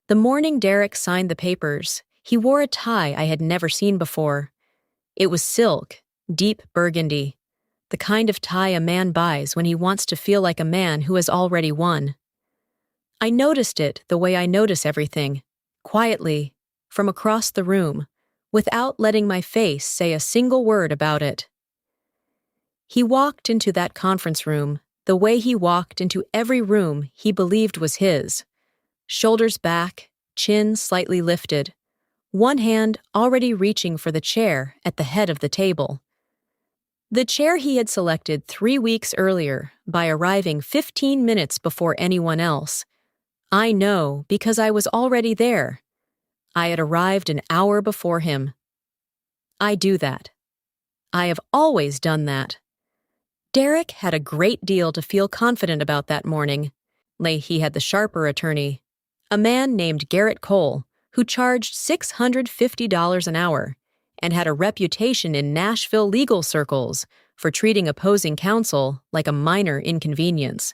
The morning Derek signed the papers, he wore a tie I had never seen before. It was silk, deep burgundy, the kind of tie a man buys when he wants to feel like a man who has already won. I noticed it the way I notice everything, quietly, from across the room, without letting my face say a single word about it. He walked into that conference room the way he walked into every room he believed was his. Shoulders back, chin slightly lifted, one hand already reaching for the chair at the head of the table. The chair he had selected 3 weeks earlier by arriving 15 minutes before anyone else. I know because I was already there. I had arrived an hour before him. I do that. I have always done that. Derek had a great deal to feel confident about that morning. He had the sharper attorney, a man named Garrett Cole, who charged $650 an hour and had a reputation in Nashville legal circles for treating opposing counsel like a minor inconvenience.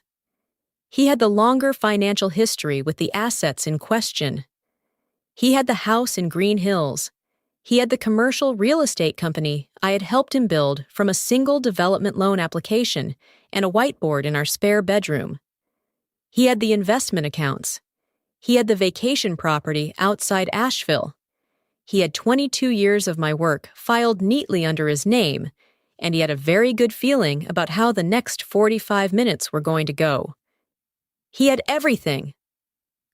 He had the longer financial history with the assets in question. He had the house in Green Hills. He had the commercial real estate company I had helped him build from a single development loan application and a whiteboard in our spare bedroom. He had the investment accounts. He had the vacation property outside Nashville. He had 22 years of my work filed neatly under his name, and he had a very good feeling about how the next 45 minutes were going to go. He had everything.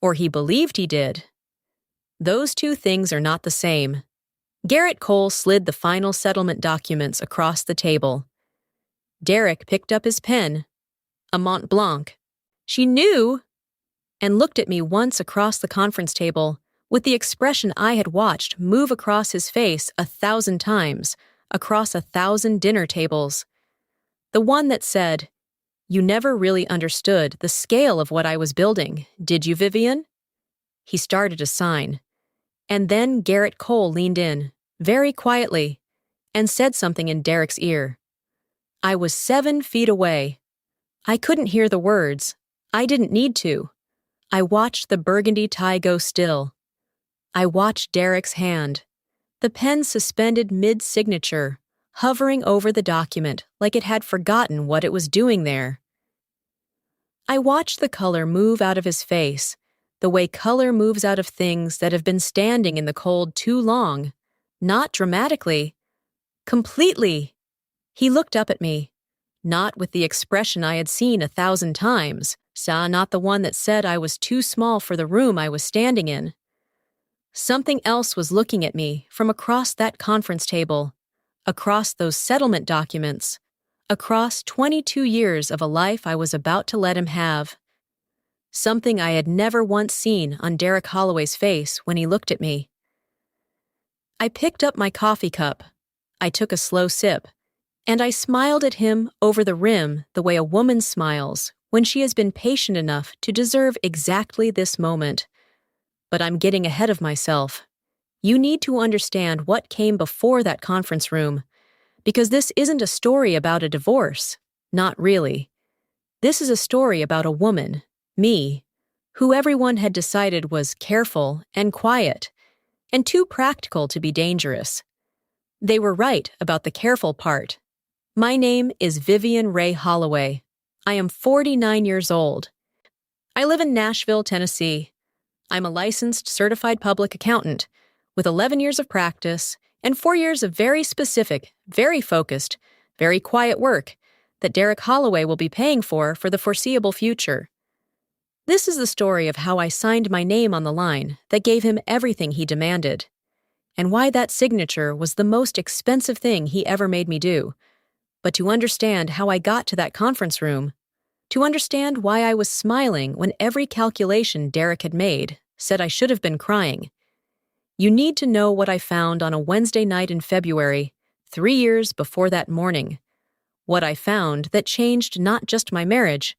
Or he believed he did. Those two things are not the same. Garrett Cole slid the final settlement documents across the table. Derek picked up his pen, a Mont Blanc. She knew, and looked at me once across the conference table with the expression I had watched move across his face 1,000 times, across 1,000 dinner tables. The one that said, "You never really understood the scale of what I was building, did you, Vivian?" He started to sign. And then Garrett Cole leaned in, very quietly, and said something in Derek's ear. I was 7 feet away. I couldn't hear the words. I didn't need to. I watched the burgundy tie go still. I watched Derek's hand, the pen suspended mid-signature, hovering over the document like it had forgotten what it was doing there. I watched the color move out of his face, the way color moves out of things that have been standing in the cold too long, not dramatically, completely. He looked up at me, not with the expression I had seen 1,000 times, not the one that said I was too small for the room I was standing in. Something else was looking at me from across that conference table, across those settlement documents, across 22 years of a life I was about to let him have. Something I had never once seen on Derek Holloway's face when he looked at me. I picked up my coffee cup. I took a slow sip, and I smiled at him over the rim the way a woman smiles when she has been patient enough to deserve exactly this moment. But I'm getting ahead of myself. You need to understand what came before that conference room, because this isn't a story about a divorce. Not really. This is a story about a woman, me, who everyone had decided was careful and quiet, and too practical to be dangerous. They were right about the careful part. My name is Vivian Ray Holloway. I am 49 years old. I live in Nashville, Tennessee. I'm a licensed certified public accountant with 11 years of practice and 4 years of very specific, very focused, very quiet work that Derek Holloway will be paying for the foreseeable future. This is the story of how I signed my name on the line that gave him everything he demanded, and why that signature was the most expensive thing he ever made me do. But to understand how I got to that conference room, to understand why I was smiling when every calculation Derek had made said I should have been crying, you need to know what I found on a Wednesday night in February, 3 years before that morning. What I found that changed not just my marriage,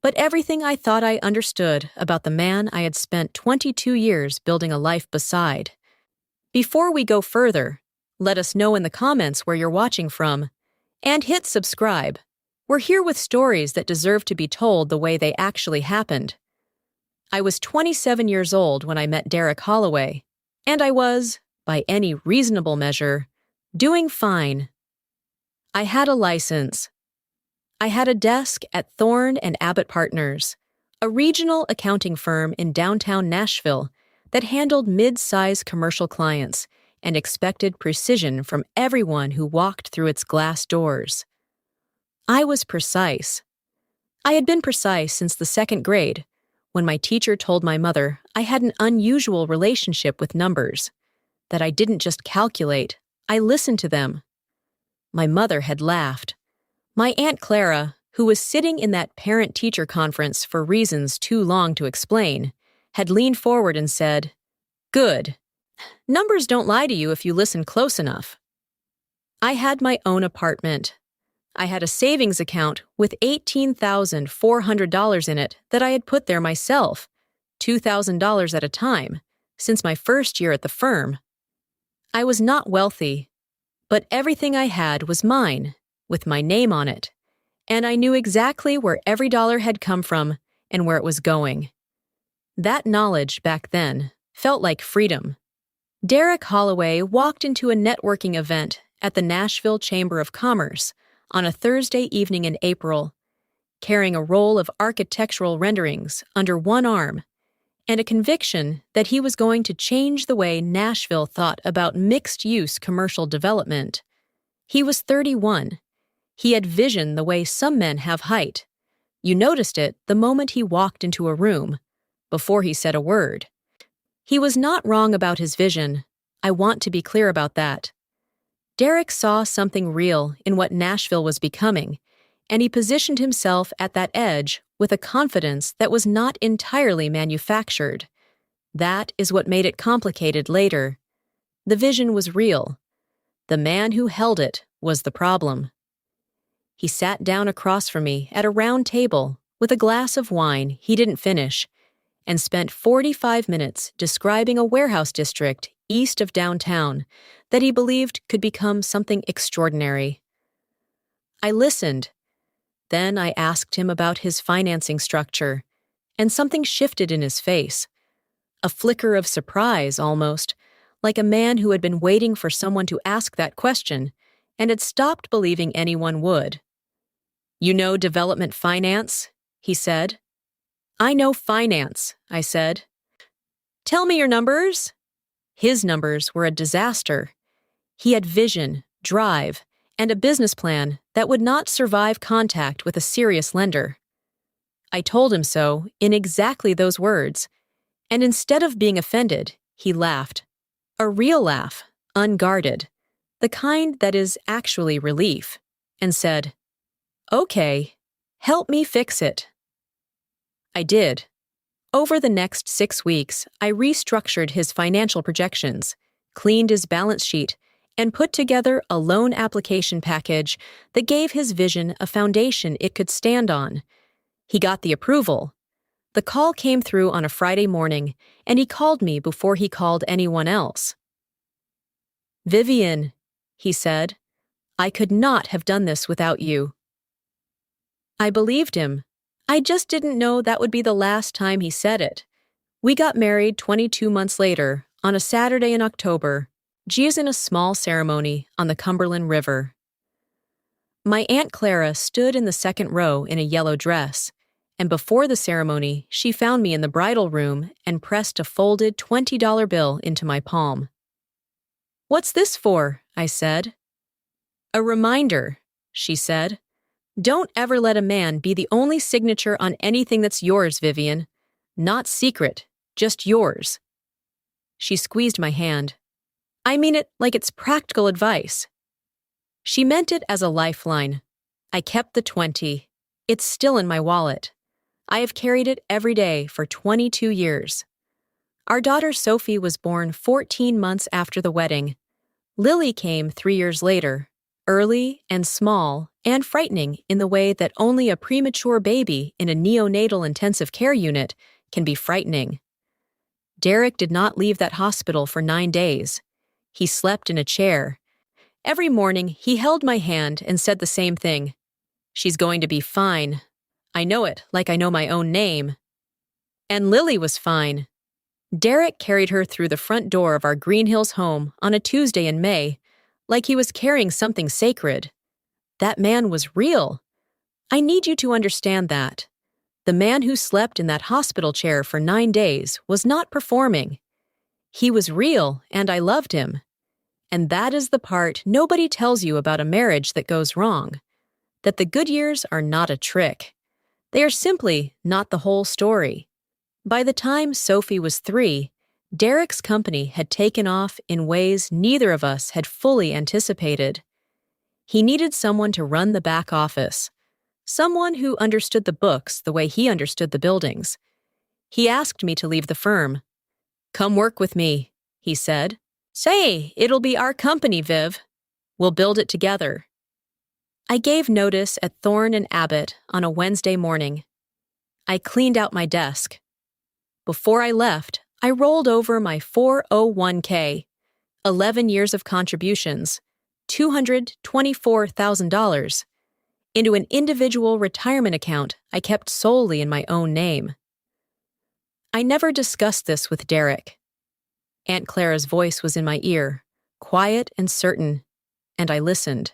but everything I thought I understood about the man I had spent 22 years building a life beside. Before we go further, let us know in the comments where you're watching from, and hit subscribe. We're here with stories that deserve to be told the way they actually happened. I was 27 years old when I met Derek Holloway, and I was, by any reasonable measure, doing fine. I had a license. I had a desk at Thorne and Abbott Partners, a regional accounting firm in downtown Nashville that handled mid-size commercial clients and expected precision from everyone who walked through its glass doors. I was precise. I had been precise since the second grade, when my teacher told my mother I had an unusual relationship with numbers, that I didn't just calculate, I listened to them. My mother had laughed. My Aunt Clara, who was sitting in that parent-teacher conference for reasons too long to explain, had leaned forward and said, "Good. Numbers don't lie to you if you listen close enough." I had my own apartment. I had a savings account with $18,400 in it that I had put there myself, $2,000 at a time, since my first year at the firm. I was not wealthy, but everything I had was mine, with my name on it, and I knew exactly where every dollar had come from and where it was going. That knowledge back then felt like freedom. Derek Holloway walked into a networking event at the Nashville Chamber of Commerce on a Thursday evening in April, carrying a roll of architectural renderings under one arm, and a conviction that he was going to change the way Nashville thought about mixed-use commercial development. He was 31. He had vision the way some men have height. You noticed it the moment he walked into a room, before he said a word. He was not wrong about his vision. I want to be clear about that. Derek saw something real in what Nashville was becoming, and he positioned himself at that edge with a confidence that was not entirely manufactured. That is what made it complicated later. The vision was real. The man who held it was the problem. He sat down across from me at a round table with a glass of wine he didn't finish, and spent 45 minutes describing a warehouse district east of downtown that he believed could become something extraordinary. I listened. Then I asked him about his financing structure, and something shifted in his face. A flicker of surprise, almost, like a man who had been waiting for someone to ask that question and had stopped believing anyone would. "You know development finance?" he said. "I know finance," I said. "Tell me your numbers." His numbers were a disaster. He had vision, drive, and a business plan that would not survive contact with a serious lender. I told him so in exactly those words, and instead of being offended, he laughed. A real laugh, unguarded, the kind that is actually relief, and said, "Okay, help me fix it." I did. Over the next 6 weeks, I restructured his financial projections, cleaned his balance sheet, and put together a loan application package that gave his vision a foundation it could stand on. He got the approval. The call came through on a Friday morning, and he called me before he called anyone else. "Vivian," he said, "I could not have done this without you." I believed him. I just didn't know that would be the last time he said it. We got married 22 months later, on a Saturday in October, just in a small ceremony on the Cumberland River. My Aunt Clara stood in the second row in a yellow dress, and before the ceremony, she found me in the bridal room and pressed a folded $20 bill into my palm. "What's this for?" I said. "A reminder," she said. "Don't ever let a man be the only signature on anything that's yours, Vivian. Not secret, just yours." She squeezed my hand. "I mean it like it's practical advice." She meant it as a lifeline. I kept the 20. It's still in my wallet. I have carried it every day for 22 years. Our daughter Sophie was born 14 months after the wedding. Lily came 3 years later, early and small and frightening in the way that only a premature baby in a neonatal intensive care unit can be frightening. Derek did not leave that hospital for 9 days. He slept in a chair. Every morning, he held my hand and said the same thing. "She's going to be fine. I know it like I know my own name." And Lily was fine. Derek carried her through the front door of our Green Hills home on a Tuesday in May, like he was carrying something sacred. That man was real. I need you to understand that. The man who slept in that hospital chair for 9 days was not performing. He was real, and I loved him. And that is the part nobody tells you about a marriage that goes wrong. That the good years are not a trick. They are simply not the whole story. By the time Sophie was 3, Derek's company had taken off in ways neither of us had fully anticipated. He needed someone to run the back office, someone who understood the books the way he understood the buildings. He asked me to leave the firm. "Come work with me," he said. "Say, it'll be our company, Viv. We'll build it together." I gave notice at Thorne and Abbott on a Wednesday morning. I cleaned out my desk. Before I left, I rolled over my 401k, 11 years of contributions, $224,000, into an individual retirement account I kept solely in my own name. I never discussed this with Derek. Aunt Clara's voice was in my ear, quiet and certain, and I listened.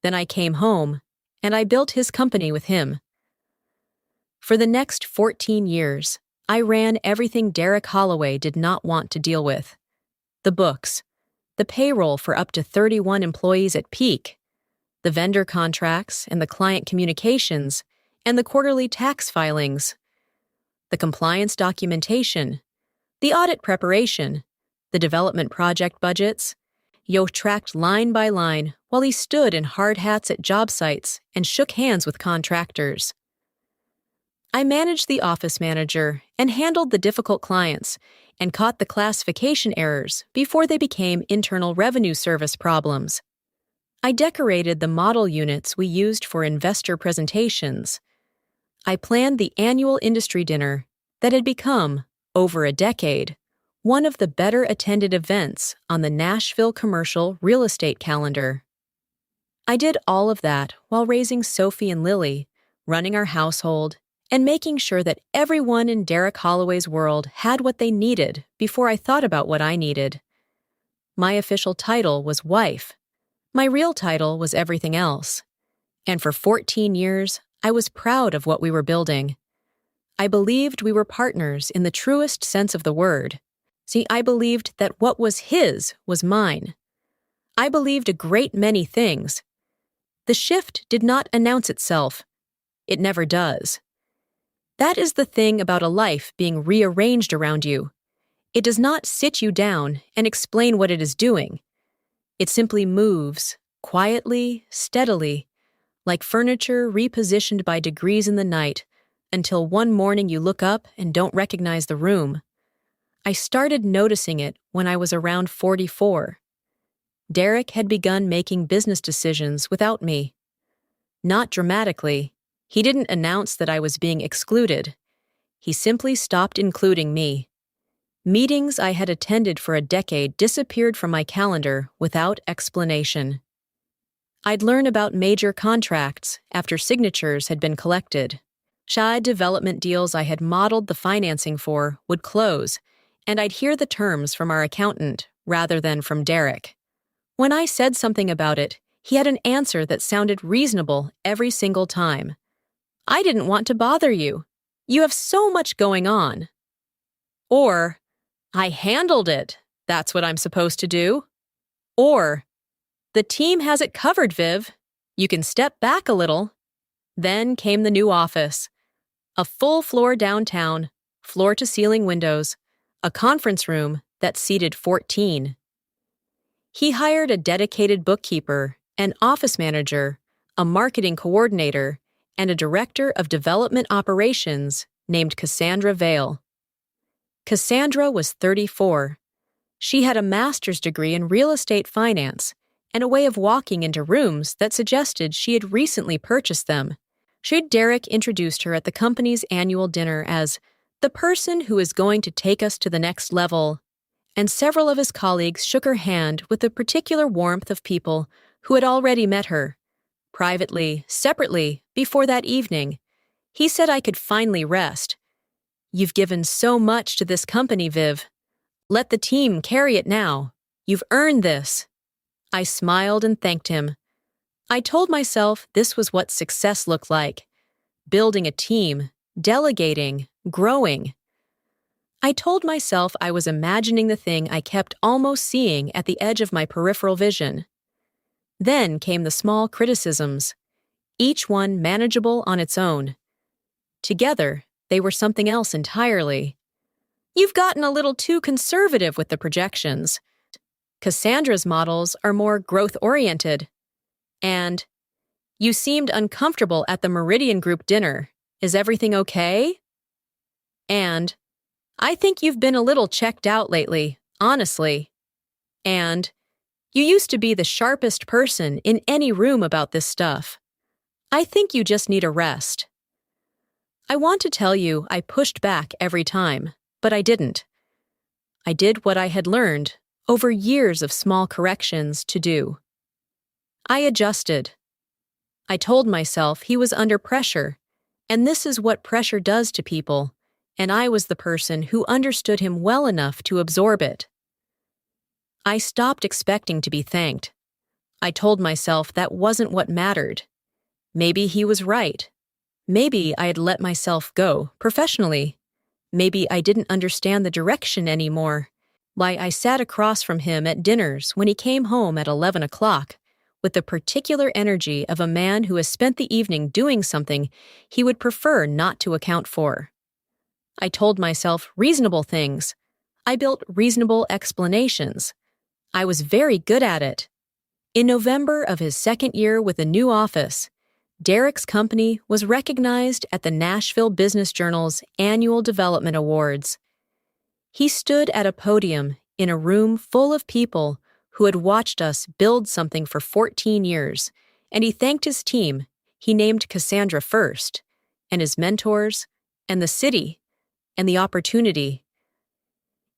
Then I came home, and I built his company with him. For the next 14 years, I ran everything Derek Holloway did not want to deal with. The books, the payroll for up to 31 employees at peak, the vendor contracts and the client communications, and the quarterly tax filings, the compliance documentation, the audit preparation, the development project budgets. Yo tracked line by line while he stood in hard hats at job sites and shook hands with contractors. I managed the office manager and handled the difficult clients and caught the classification errors before they became Internal Revenue Service problems. I decorated the model units we used for investor presentations. I planned the annual industry dinner that had become, over a decade, one of the better attended events on the Nashville commercial real estate calendar. I did all of that while raising Sophie and Lily, running our household, and making sure that everyone in Derek Holloway's world had what they needed before I thought about what I needed. My official title was wife. My real title was everything else. And for 14 years, I was proud of what we were building. I believed we were partners in the truest sense of the word. See, I believed that what was his was mine. I believed a great many things. The shift did not announce itself. It never does. That is the thing about a life being rearranged around you. It does not sit you down and explain what it is doing. It simply moves, quietly, steadily, like furniture repositioned by degrees in the night, until one morning you look up and don't recognize the room. I started noticing it when I was around 44. Derek had begun making business decisions without me. Not dramatically. He didn't announce that I was being excluded. He simply stopped including me. Meetings I had attended for a decade disappeared from my calendar without explanation. I'd learn about major contracts after signatures had been collected. Shy development deals I had modeled the financing for would close, and I'd hear the terms from our accountant rather than from Derek. When I said something about it, he had an answer that sounded reasonable every single time. "I didn't want to bother you. You have so much going on." Or, "I handled it. That's what I'm supposed to do." Or, "The team has it covered, Viv. You can step back a little." Then came the new office. A full floor downtown, floor-to-ceiling windows, a conference room that seated 14. He hired a dedicated bookkeeper, an office manager, a marketing coordinator, and a director of development operations named Cassandra Vale. Cassandra was 34. She had a master's degree in real estate finance and a way of walking into rooms that suggested she had recently purchased them. Derek introduced her at the company's annual dinner as the person who is going to take us to the next level, and several of his colleagues shook her hand with the particular warmth of people who had already met her. Privately, separately, before that evening, he said I could finally rest. You've given so much to this company, Viv. Let the team carry it now. You've earned this. I smiled and thanked him. I told myself this was what success looked like. Building a team, delegating, growing. I told myself I was imagining the thing I kept almost seeing at the edge of my peripheral vision. Then came the small criticisms, each one manageable on its own. Together, they were something else entirely. You've gotten a little too conservative with the projections. Cassandra's models are more growth-oriented. And, you seemed uncomfortable at the Meridian Group dinner. Is everything okay? And, I think you've been a little checked out lately, honestly. And, you used to be the sharpest person in any room about this stuff. I think you just need a rest. I want to tell you I pushed back every time, but I didn't. I did what I had learned over years of small corrections to do. I adjusted. I told myself he was under pressure, and this is what pressure does to people, and I was the person who understood him well enough to absorb it. I stopped expecting to be thanked. I told myself that wasn't what mattered. Maybe he was right. Maybe I had let myself go, professionally. Maybe I didn't understand the direction anymore. Why I sat across from him at dinners when he came home at 11 o'clock, with the particular energy of a man who has spent the evening doing something he would prefer not to account for. I told myself reasonable things. I built reasonable explanations. I was very good at it. In November of his second year with a new office, Derek's company was recognized at the Nashville Business Journal's Annual Development Awards. He stood at a podium in a room full of people who had watched us build something for 14 years, and he thanked his team. He named Cassandra first, and his mentors, and the city, and the opportunity.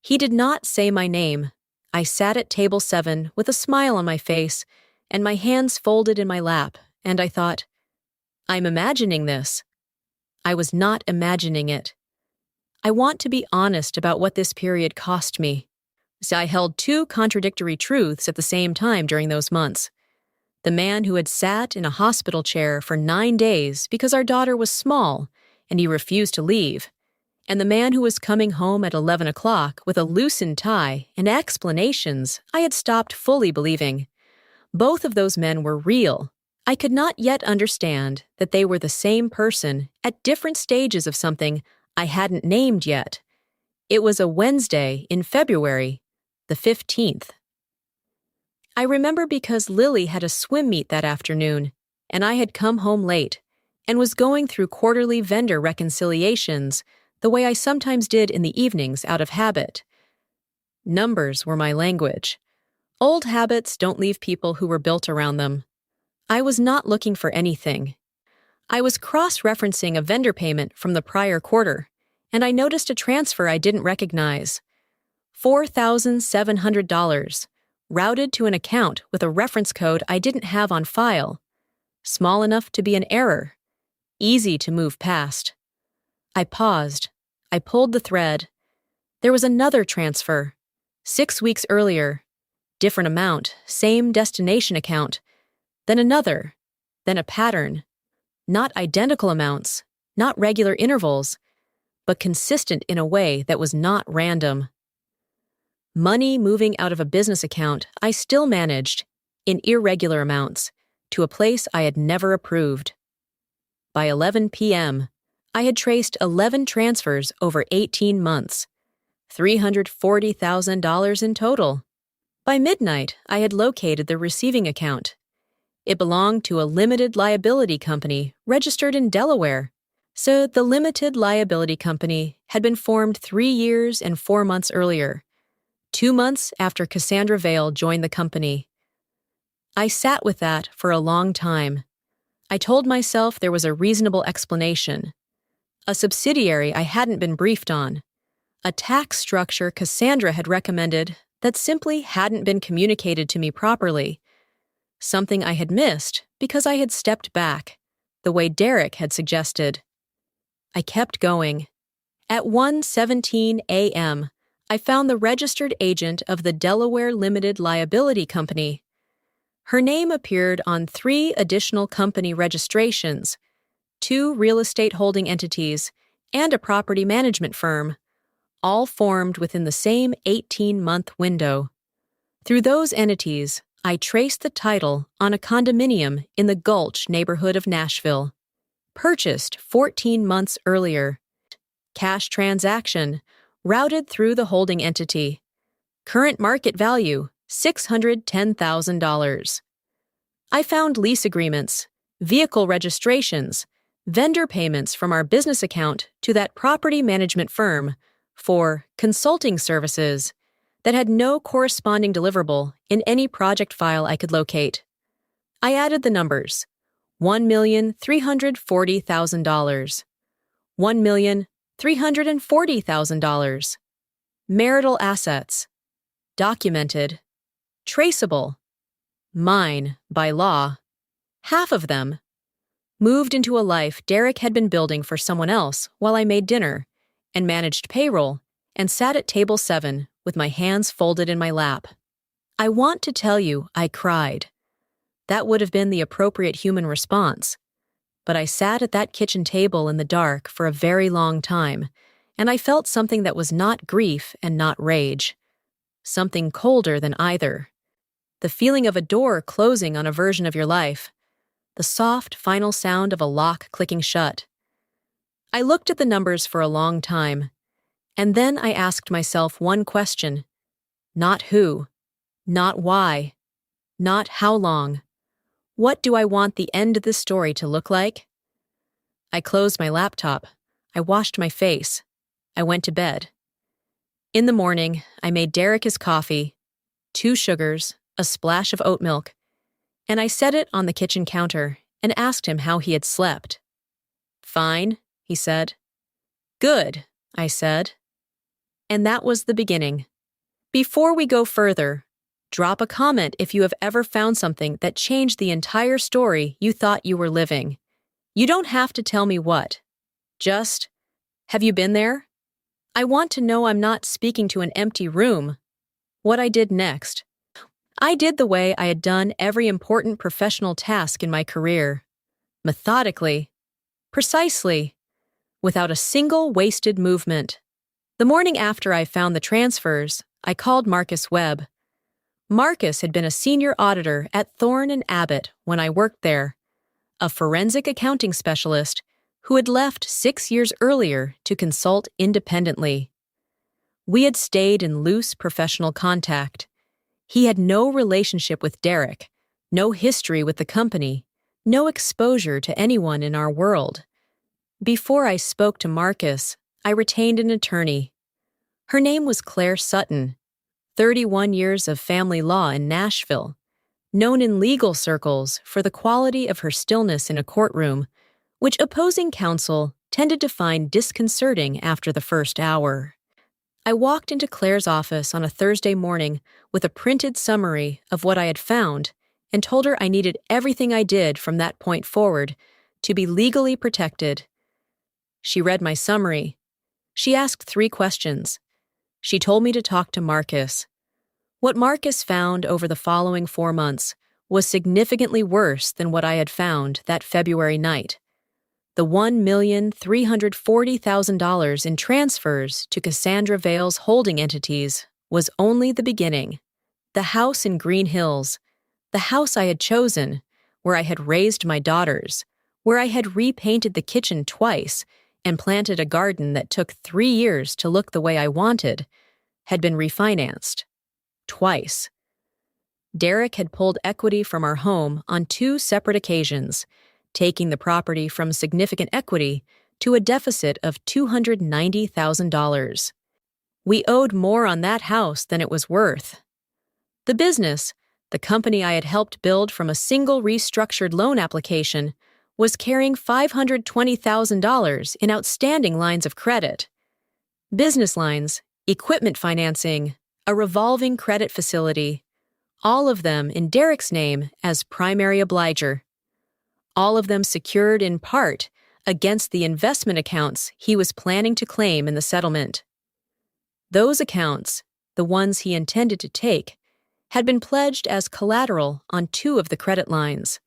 He did not say my name. I sat at table 7 with a smile on my face and my hands folded in my lap, and I thought, I'm imagining this. I was not imagining it. I want to be honest about what this period cost me. So I held two contradictory truths at the same time during those months. The man who had sat in a hospital chair for 9 days because our daughter was small and he refused to leave, and the man who was coming home at 11 o'clock with a loosened tie and explanations I had stopped fully believing. Both of those men were real. I could not yet understand that they were the same person at different stages of something I hadn't named yet. It was a Wednesday in February, the 15th. I remember because Lily had a swim meet that afternoon, and I had come home late and was going through quarterly vendor reconciliations the way I sometimes did in the evenings out of habit. Numbers were my language. Old habits don't leave people who were built around them. I was not looking for anything. I was cross-referencing a vendor payment from the prior quarter, and I noticed a transfer I didn't recognize. $4,700, routed to an account with a reference code I didn't have on file. Small enough to be an error. Easy to move past. I paused. I pulled the thread. There was another transfer. 6 weeks earlier. Different amount, same destination account. Then another. Then a pattern. Not identical amounts, not regular intervals, but consistent in a way that was not random. Money moving out of a business account I still managed, in irregular amounts, to a place I had never approved. By 11 p.m., I had traced 11 transfers over 18 months, $340,000 in total. By midnight, I had located the receiving account. It belonged to a limited liability company registered in Delaware. So the limited liability company had been formed 3 years and 4 months earlier, 2 months after Cassandra Vale joined the company. I sat with that for a long time. I told myself there was a reasonable explanation. A subsidiary I hadn't been briefed on. A tax structure Cassandra had recommended that simply hadn't been communicated to me properly. Something I had missed because I had stepped back, the way Derek had suggested. I kept going. At 1:17 a.m., I found the registered agent of the Delaware Limited Liability Company. Her name appeared on 3 additional company registrations, 2 real estate holding entities, and a property management firm, all formed within the same 18-month window. Through those entities, I traced the title on a condominium in the Gulch neighborhood of Nashville, purchased 14 months earlier. Cash transaction, routed through the holding entity. Current market value, $610,000. I found lease agreements, vehicle registrations, vendor payments from our business account to that property management firm for consulting services that had no corresponding deliverable in any project file I could locate. I added the numbers: $1,340,000, $1,340,000. Marital assets. Documented. Traceable. Mine, by law. Half of them. Moved into a life Derek had been building for someone else while I made dinner, and managed payroll, and sat at table 7 with my hands folded in my lap. I want to tell you I cried. That would have been the appropriate human response. But I sat at that kitchen table in the dark for a very long time, and I felt something that was not grief and not rage. Something colder than either. The feeling of a door closing on a version of your life. The soft, final sound of a lock clicking shut. I looked at the numbers for a long time, and then I asked myself one question. Not who, not why, not how long. What do I want the end of this story to look like? I closed my laptop. I washed my face. I went to bed. In the morning, I made Derek his coffee, 2 sugars, a splash of oat milk, and I set it on the kitchen counter and asked him how he had slept. "Fine," he said. "Good," I said. And that was the beginning. Before we go further, drop a comment if you have ever found something that changed the entire story you thought you were living. You don't have to tell me what. Just, have you been there? I want to know I'm not speaking to an empty room. What I did next. I did the way I had done every important professional task in my career. Methodically. Precisely. Without a single wasted movement. The morning after I found the transfers, I called Marcus Webb. Marcus had been a senior auditor at Thorne & Abbott when I worked there, a forensic accounting specialist who had left 6 years earlier to consult independently. We had stayed in loose professional contact. He had no relationship with Derek, no history with the company, no exposure to anyone in our world. Before I spoke to Marcus, I retained an attorney. Her name was Claire Sutton, 31 years of family law in Nashville, known in legal circles for the quality of her stillness in a courtroom, which opposing counsel tended to find disconcerting after the first hour. I walked into Claire's office on a Thursday morning with a printed summary of what I had found and told her I needed everything I did from that point forward to be legally protected. She read my summary. She asked 3 questions. She told me to talk to Marcus. What Marcus found over the following 4 months was significantly worse than what I had found that February night. The $1,340,000 in transfers to Cassandra Vale's holding entities was only the beginning. The house in Green Hills, the house I had chosen, where I had raised my daughters, where I had repainted the kitchen twice and planted a garden that took 3 years to look the way I wanted, had been refinanced. Twice. Derek had pulled equity from our home on 2 separate occasions, taking the property from significant equity to a deficit of $290,000. We owed more on that house than it was worth. The business, the company I had helped build from a single restructured loan application, was carrying $520,000 in outstanding lines of credit. Business lines, equipment financing, a revolving credit facility, all of them in Derek's name as primary obliger. All of them secured in part against the investment accounts he was planning to claim in the settlement. Those accounts, the ones he intended to take, had been pledged as collateral on 2 of the credit lines.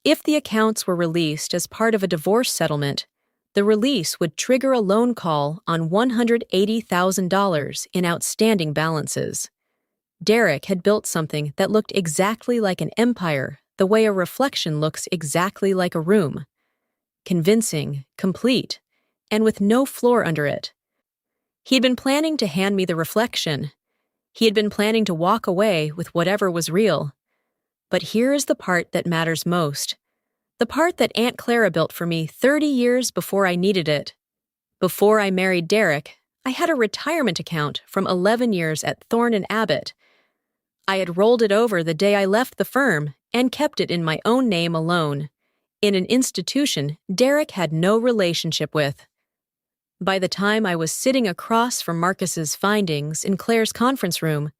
If the accounts were released as part of a divorce settlement, the release would trigger a loan call on $180,000 in outstanding balances. Derek had built something that looked exactly like an empire, the way a reflection looks exactly like a room. Convincing, complete, and with no floor under it. He had been planning to hand me the reflection. He had been planning to walk away with whatever was real. But here is the part that matters most. The part that Aunt Clara built for me 30 years before I needed it. Before I married Derek, I had a retirement account from 11 years at Thorne and Abbott. I had rolled it over the day I left the firm and kept it in my own name alone, in an institution Derek had no relationship with. By the time I was sitting across from Marcus's findings in Claire's conference room,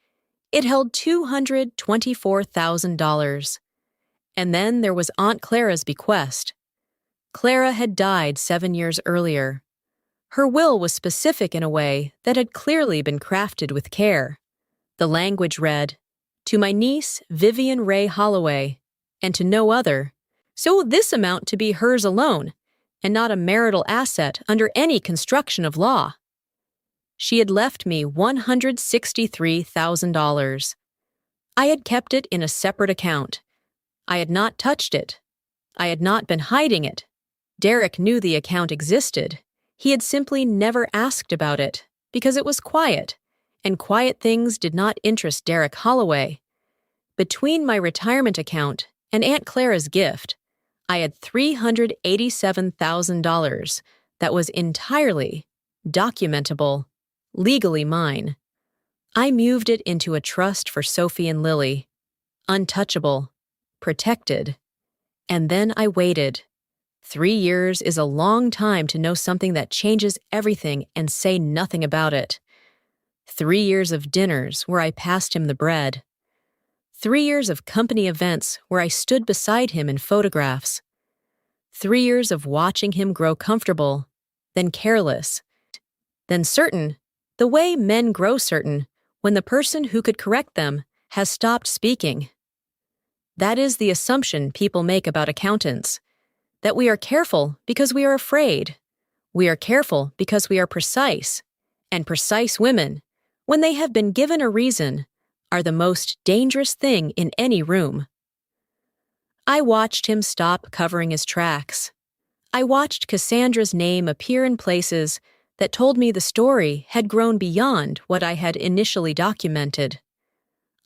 it held $224,000. And then there was Aunt Clara's bequest. Clara had died 7 years earlier. Her will was specific in a way that had clearly been crafted with care. The language read, "To my niece, Vivian Ray Holloway, and to no other, so will this amount to be hers alone, and not a marital asset under any construction of law." She had left me $163,000. I had kept it in a separate account. I had not touched it. I had not been hiding it. Derek knew the account existed. He had simply never asked about it, because it was quiet, and quiet things did not interest Derek Holloway. Between my retirement account and Aunt Clara's gift, I had $387,000 that was entirely documentable, legally mine. I moved it into a trust for Sophie and Lily, untouchable, protected, and then I waited. 3 years is a long time to know something that changes everything and say nothing about it. 3 years of dinners where I passed him the bread. 3 years of company events where I stood beside him in photographs. 3 years of watching him grow comfortable, then careless, then certain, the way men grow certain when the person who could correct them has stopped speaking. That is the assumption people make about accountants, that we are careful because we are afraid. We are careful because we are precise, and precise women, when they have been given a reason, are the most dangerous thing in any room. I watched him stop covering his tracks. I watched Cassandra's name appear in places that told me the story had grown beyond what I had initially documented.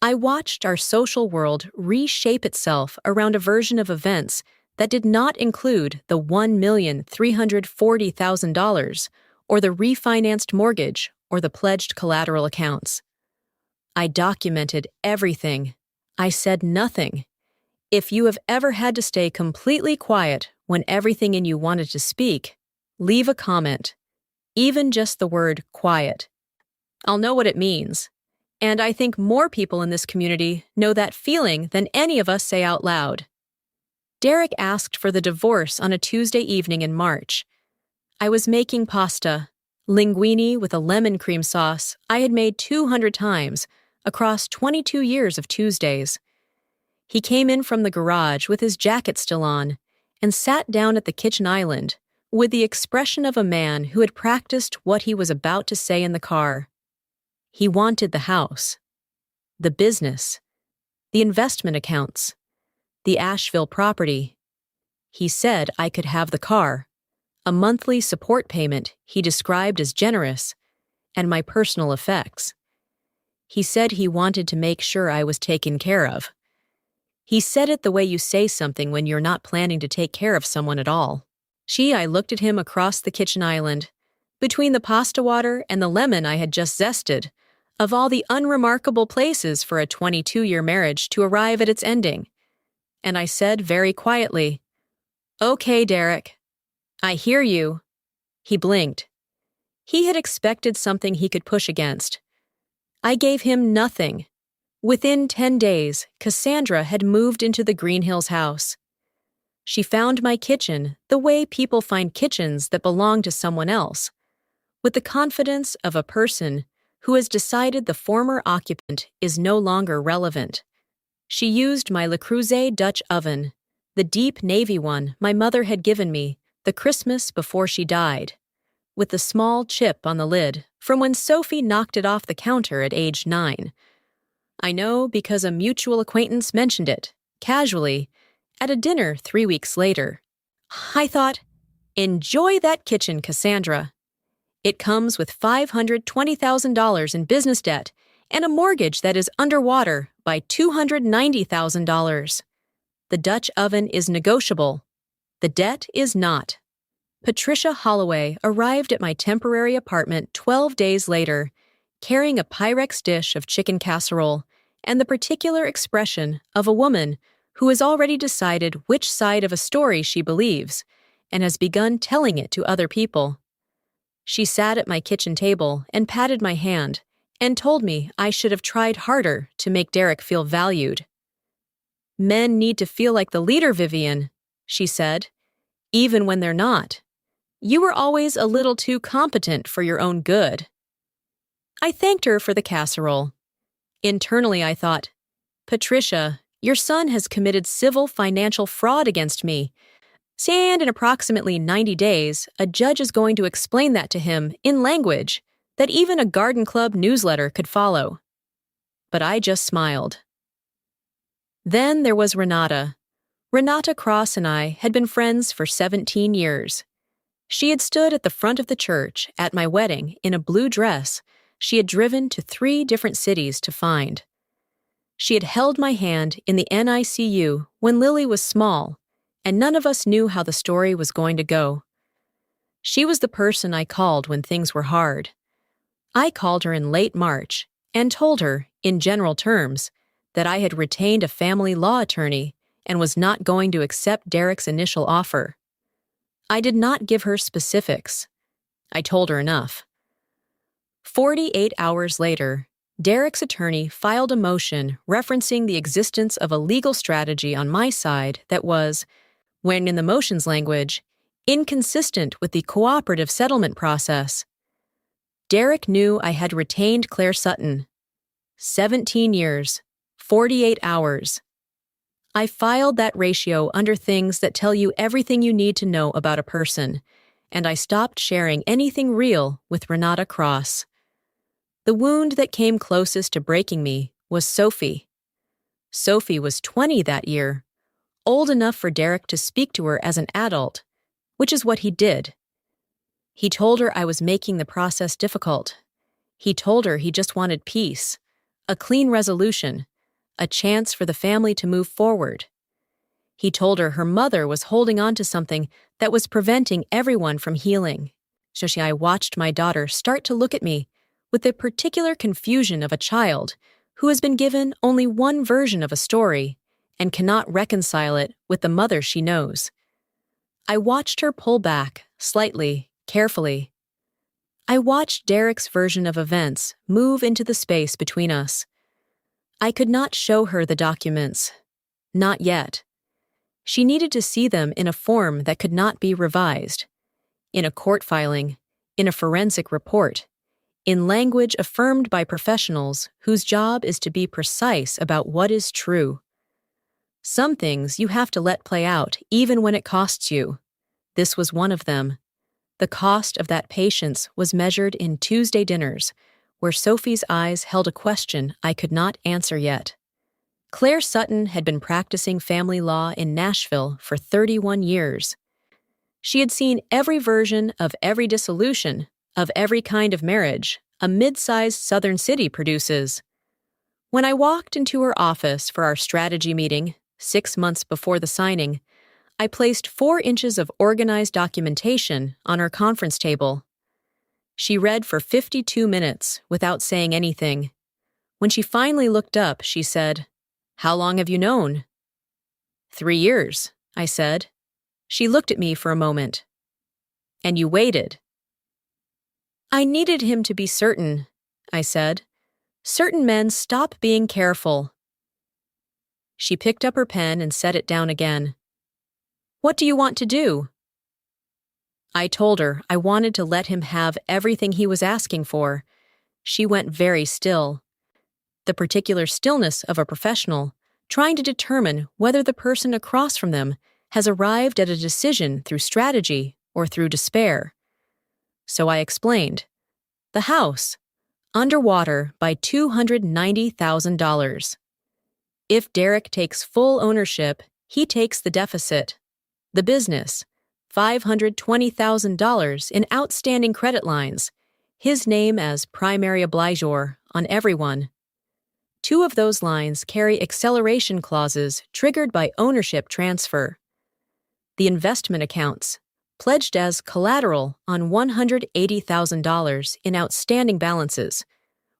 I watched our social world reshape itself around a version of events that did not include the $1,340,000 or the refinanced mortgage or the pledged collateral accounts. I documented everything. I said nothing. If you have ever had to stay completely quiet when everything in you wanted to speak, leave a comment, even just the word quiet. I'll know what it means. And I think more people in this community know that feeling than any of us say out loud. Derek asked for the divorce on a Tuesday evening in March. I was making pasta, linguine with a lemon cream sauce I had made 200 times across 22 years of Tuesdays. He came in from the garage with his jacket still on and sat down at the kitchen island with the expression of a man who had practiced what he was about to say in the car. He wanted the house, the business, the investment accounts, the Asheville property. He said I could have the car, a monthly support payment he described as generous, and my personal effects. He said he wanted to make sure I was taken care of. He said it the way you say something when you're not planning to take care of someone at all. I looked at him across the kitchen island, between the pasta water and the lemon I had just zested, of all the unremarkable places for a 22-year marriage to arrive at its ending. And I said very quietly, "Okay, Derek. I hear you." He blinked. He had expected something he could push against. I gave him nothing. Within 10 days, Cassandra had moved into the Green Hills house. She found my kitchen the way people find kitchens that belong to someone else, with the confidence of a person who has decided the former occupant is no longer relevant. She used my Le Creuset Dutch oven, the deep navy one my mother had given me the Christmas before she died, with the small chip on the lid from when Sophie knocked it off the counter at age 9. I know because a mutual acquaintance mentioned it, casually, at a dinner 3 weeks later. I thought, enjoy that kitchen, Cassandra. It comes with $520,000 in business debt and a mortgage that is underwater by $290,000. The Dutch oven is negotiable. The debt is not. Patricia Holloway arrived at my temporary apartment 12 days later, carrying a Pyrex dish of chicken casserole and the particular expression of a woman who has already decided which side of a story she believes and has begun telling it to other people. She sat at my kitchen table and patted my hand and told me I should have tried harder to make Derek feel valued. Men need to feel like the leader, Vivian, she said, even when they're not. You were always a little too competent for your own good. I thanked her for the casserole. Internally, I thought, Patricia, your son has committed civil financial fraud against me, and in approximately 90 days, a judge is going to explain that to him in language that even a garden club newsletter could follow. But I just smiled. Then there was Renata. Renata Cross and I had been friends for 17 years. She had stood at the front of the church at my wedding in a blue dress she had driven to 3 different cities to find. She had held my hand in the NICU when Lily was small, and none of us knew how the story was going to go. She was the person I called when things were hard. I called her in late March and told her, in general terms, that I had retained a family law attorney and was not going to accept Derek's initial offer. I did not give her specifics. I told her enough. 48 hours later, Derek's attorney filed a motion referencing the existence of a legal strategy on my side that was, when in the motion's language, inconsistent with the cooperative settlement process. Derek knew I had retained Claire Sutton. 17 years, 48 hours. I filed that ratio under things that tell you everything you need to know about a person, and I stopped sharing anything real with Renata Cross. The wound that came closest to breaking me was Sophie. Sophie was 20 that year, old enough for Derek to speak to her as an adult, which is what he did. He told her I was making the process difficult. He told her he just wanted peace, a clean resolution, a chance for the family to move forward. He told her her mother was holding on to something that was preventing everyone from healing. So I watched my daughter start to look at me with the particular confusion of a child who has been given only one version of a story and cannot reconcile it with the mother she knows. I watched her pull back, slightly, carefully. I watched Derek's version of events move into the space between us. I could not show her the documents. Not yet. She needed to see them in a form that could not be revised. In a court filing, in a forensic report, in language affirmed by professionals whose job is to be precise about what is true. Some things you have to let play out even when it costs you. This was one of them. The cost of that patience was measured in Tuesday dinners, where Sophie's eyes held a question I could not answer yet. Claire Sutton had been practicing family law in Nashville for 31 years. She had seen every version of every dissolution, of every kind of marriage a mid-sized southern city produces. When I walked into her office for our strategy meeting, 6 months before the signing, I placed 4 inches of organized documentation on her conference table. She read for 52 minutes without saying anything. When she finally looked up, she said, "How long have you known?" 3 years, I said. She looked at me for a moment. "And you waited?" "I needed him to be certain," I said. "Certain men stop being careful." She picked up her pen and set it down again. What do you want to do?" I told her I wanted to let him have everything he was asking for. She went very still. The particular stillness of a professional, trying to determine whether the person across from them has arrived at a decision through strategy or through despair. So I explained. The house, underwater by $290,000. If Derek takes full ownership, he takes the deficit. The business, $520,000 in outstanding credit lines, his name as primary obligor on everyone. 2 of those lines carry acceleration clauses triggered by ownership transfer. The investment accounts, pledged as collateral on $180,000 in outstanding balances.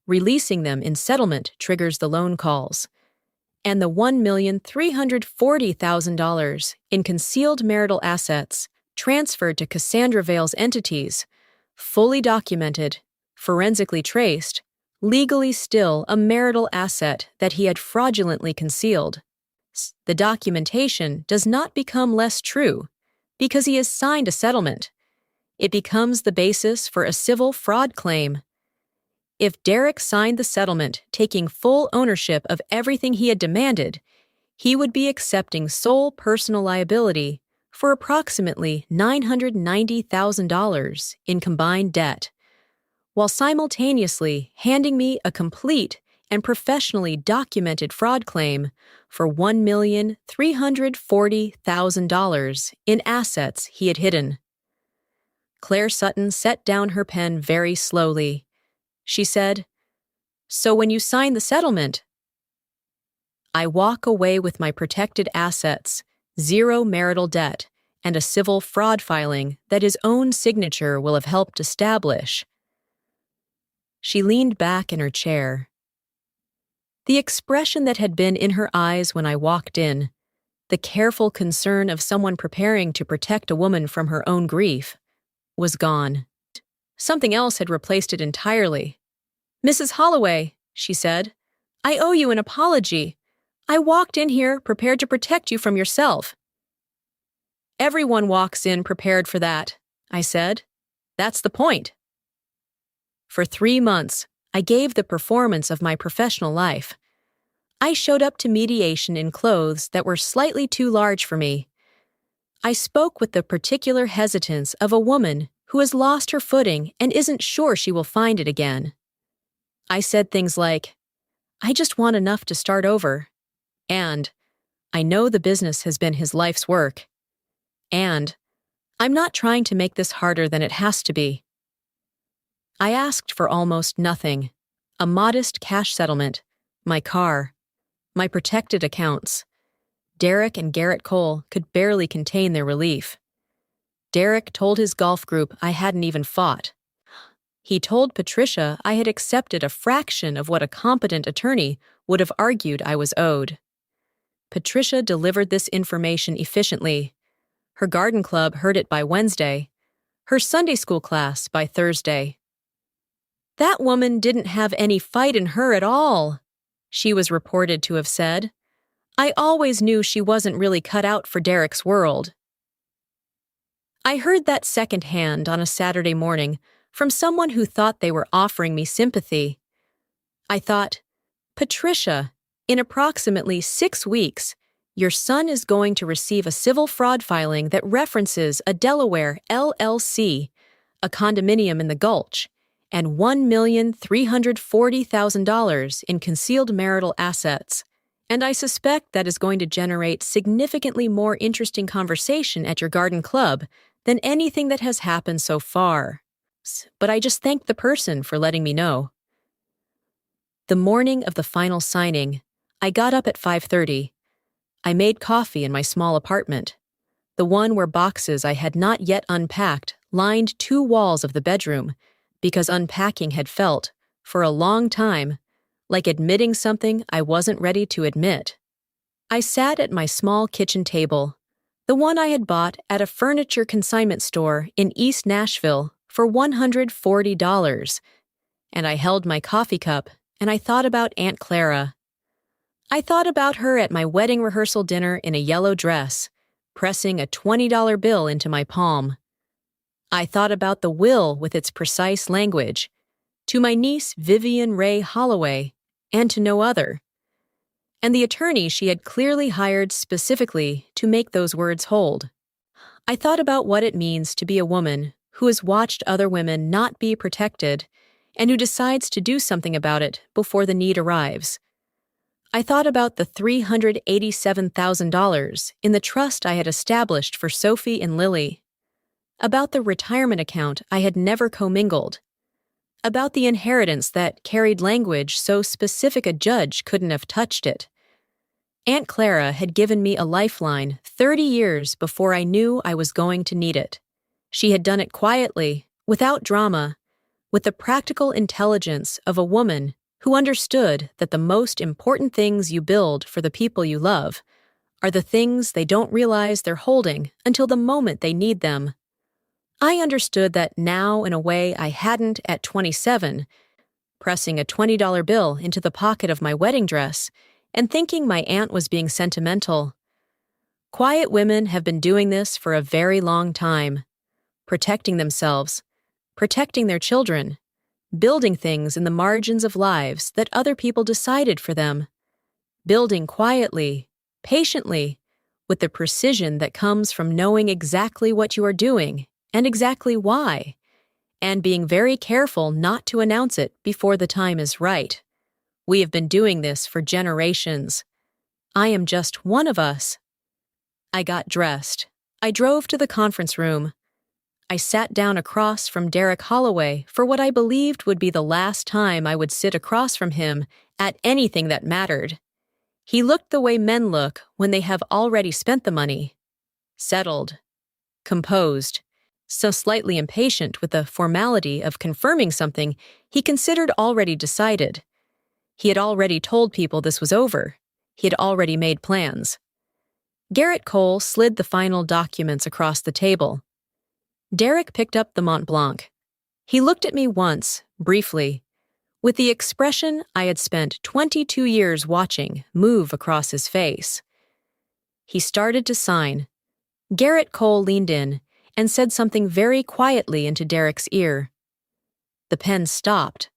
Releasing them in settlement triggers the loan calls. And the $1,340,000 in concealed marital assets transferred to Cassandra Vale's entities, fully documented, forensically traced, legally still a marital asset that he had fraudulently concealed. The documentation does not become less true because he has signed a settlement. It becomes the basis for a civil fraud claim. If Derek signed the settlement taking full ownership of everything he had demanded, he would be accepting sole personal liability for approximately $990,000 in combined debt, while simultaneously handing me a complete and professionally documented fraud claim for $1,340,000 in assets he had hidden. Claire Sutton set down her pen very slowly. She said, "So when you sign the settlement?" I walk away with my protected assets, 0 marital debt, and a civil fraud filing that his own signature will have helped establish. She leaned back in her chair. The expression that had been in her eyes when I walked in, the careful concern of someone preparing to protect a woman from her own grief, was gone. Something else had replaced it entirely. "Mrs. Holloway," she said, "I owe you an apology. I walked in here prepared to protect you from yourself." "Everyone walks in prepared for that," I said. "That's the point." For 3 months, I gave the performance of my professional life. I showed up to mediation in clothes that were slightly too large for me. I spoke with the particular hesitance of a woman who has lost her footing and isn't sure she will find it again. I said things like, "I just want enough to start over," and "I know the business has been his life's work," and "I'm not trying to make this harder than it has to be." I asked for almost nothing: a modest cash settlement, my car, my protected accounts. Derek and Garrett Cole could barely contain their relief. Derek told his golf group I hadn't even fought. He told Patricia I had accepted a fraction of what a competent attorney would have argued I was owed. Patricia delivered this information efficiently. Her garden club heard it by Wednesday, her Sunday school class by Thursday. "That woman didn't have any fight in her at all," she was reported to have said. "I always knew she wasn't really cut out for Derek's world." I heard that secondhand on a Saturday morning from someone who thought they were offering me sympathy. I thought, "Patricia, in approximately 6 weeks, your son is going to receive a civil fraud filing that references a Delaware LLC, a condominium in the Gulch, and $1,340,000 in concealed marital assets. And I suspect that is going to generate significantly more interesting conversation at your garden club than anything that has happened so far. But I just thanked the person for letting me know." The morning of the final signing, I got up at 5:30. I made coffee in my small apartment, the one where boxes I had not yet unpacked lined 2 walls of the bedroom, because unpacking had felt, for a long time, like admitting something I wasn't ready to admit. I sat at my small kitchen table, the one I had bought at a furniture consignment store in East Nashville for $140, and I held my coffee cup and I thought about Aunt Clara. I thought about her at my wedding rehearsal dinner in a yellow dress, pressing a $20 bill into my palm. I thought about the will with its precise language, to my niece Vivian Holloway, and to no other, and the attorney she had clearly hired specifically to make those words hold. I thought about what it means to be a woman who has watched other women not be protected and who decides to do something about it before the need arrives. I thought about the $387,000 in the trust I had established for Sophie and Lily, about the retirement account I had never commingled, about the inheritance that carried language so specific a judge couldn't have touched it. Aunt Clara had given me a lifeline 30 years before I knew I was going to need it. She had done it quietly, without drama, with the practical intelligence of a woman who understood that the most important things you build for the people you love are the things they don't realize they're holding until the moment they need them. I understood that now in a way I hadn't at 27, pressing a $20 bill into the pocket of my wedding dress and thinking my aunt was being sentimental. Quiet women have been doing this for a very long time, protecting themselves, protecting their children, building things in the margins of lives that other people decided for them, building quietly, patiently, with the precision that comes from knowing exactly what you are doing and exactly why, and being very careful not to announce it before the time is right. We have been doing this for generations. I am just one of us. I got dressed. I drove to the conference room. I sat down across from Derek Holloway for what I believed would be the last time I would sit across from him at anything that mattered. He looked the way men look when they have already spent the money. Settled. Composed. So slightly impatient with the formality of confirming something he considered already decided. He had already told people this was over. He had already made plans. Garrett Cole slid the final documents across the table. Derek picked up the Mont Blanc. He looked at me once, briefly, with the expression I had spent 22 years watching move across his face. He started to sign. Garrett Cole leaned in and said something very quietly into Derek's ear. The pen stopped.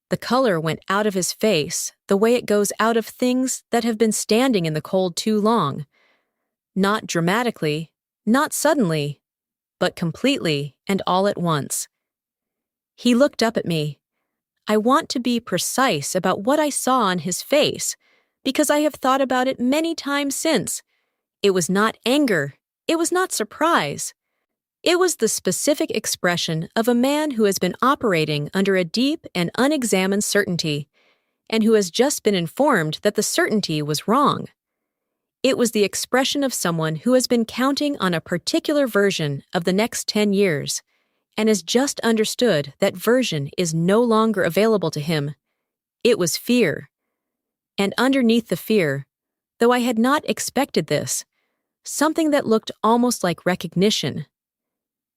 The color went out of his face the way it goes out of things that have been standing in the cold too long. Not dramatically, not suddenly, but completely and all at once. He looked up at me. I want to be precise about what I saw on his face, because I have thought about it many times since. It was not anger. It was not surprise. It was the specific expression of a man who has been operating under a deep and unexamined certainty, and who has just been informed that the certainty was wrong. It was the expression of someone who has been counting on a particular version of the next 10 years, and has just understood that version is no longer available to him. It was fear. And underneath the fear, though I had not expected this, something that looked almost like recognition.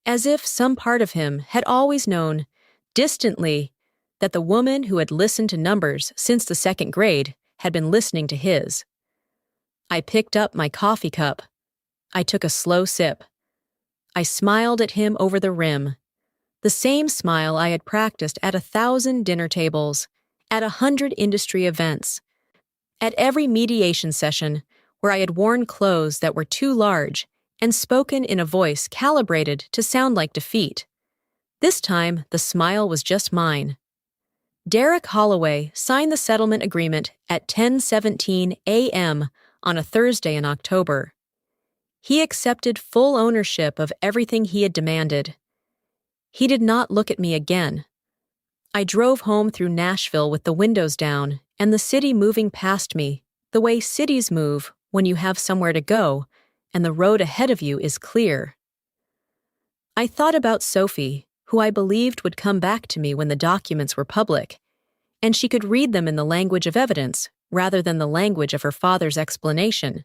As if some part of him had always known, distantly, that the woman who had listened to numbers since the second grade had been listening to his. I picked up my coffee cup. I took a slow sip. I smiled at him over the rim, the same smile I had practiced at 1,000 dinner tables, at 100 industry events, at every mediation session where I had worn clothes that were too large and spoken in a voice calibrated to sound like defeat. This time, the smile was just mine. Derek Holloway signed the settlement agreement at 10:17 a.m. on a Thursday in October. He accepted full ownership of everything he had demanded. He did not look at me again. I drove home through Nashville with the windows down and the city moving past me, the way cities move when you have somewhere to go and the road ahead of you is clear. I thought about Sophie, who I believed would come back to me when the documents were public, and she could read them in the language of evidence rather than the language of her father's explanation.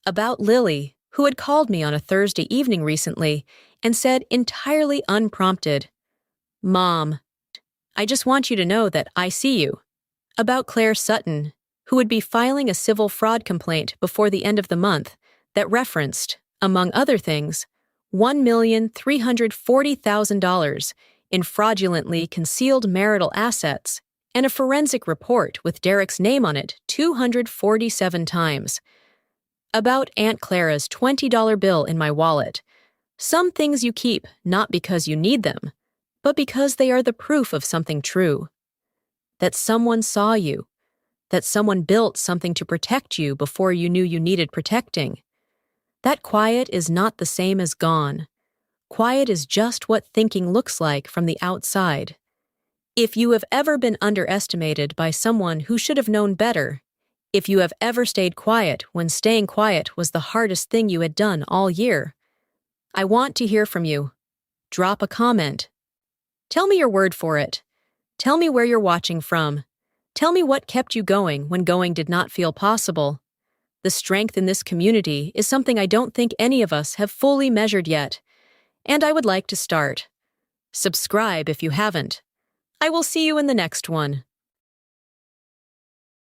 About Lily, who had called me on a Thursday evening recently and said entirely unprompted, "Mom, I just want you to know that I see you." About Claire Sutton, who would be filing a civil fraud complaint before the end of the month that referenced, among other things, $1,340,000 in fraudulently concealed marital assets and a forensic report with Derek's name on it 247 times. About Aunt Clara's $20 bill in my wallet. Some things you keep not because you need them, but because they are the proof of something true. That someone saw you. That someone built something to protect you before you knew you needed protecting. That quiet is not the same as gone. Quiet is just what thinking looks like from the outside. If you have ever been underestimated by someone who should have known better, if you have ever stayed quiet when staying quiet was the hardest thing you had done all year, I want to hear from you. Drop a comment. Tell me your word for it. Tell me where you're watching from. Tell me what kept you going when going did not feel possible. The strength in this community is something I don't think any of us have fully measured yet, and I would like to start. Subscribe if you haven't. I will see you in the next one.